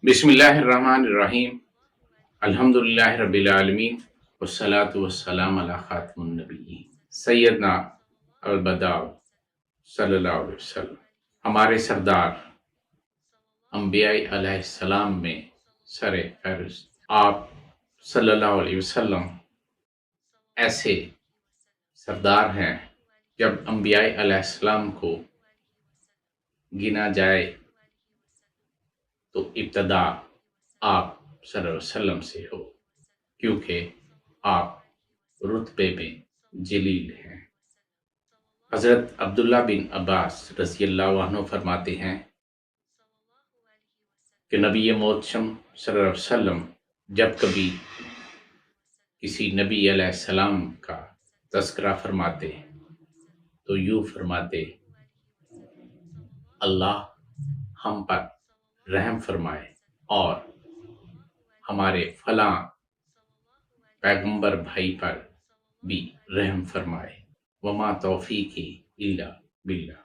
بسم اللہ الرحمن الرحیم، الحمد للہ رب العالمین، والصلاة والسلام علی خاتم النبیین سیدنا البداء صلی اللہ علیہ وسلم۔ ہمارے سردار انبیاء علیہ السلام میں سر فہرست آپ صلی اللہ علیہ وسلم ایسے سردار ہیں، جب انبیاء علیہ السلام کو گنا جائے تو ابتدا آپ صلی اللہ علیہ وسلم سے ہو، کیونکہ آپ رتبے میں جلیل ہیں۔ حضرت عبداللہ بن عباس رضی اللہ عنہ فرماتے ہیں کہ نبی محتشم صلی اللہ علیہ وسلم جب کبھی کسی نبی علیہ السلام کا تذکرہ فرماتے تو یوں فرماتے، اللہ ہم پر رحم فرمائے اور ہمارے فلاں پیغمبر بھائی پر بھی رحم فرمائے، وما توفیقی الا باللہ۔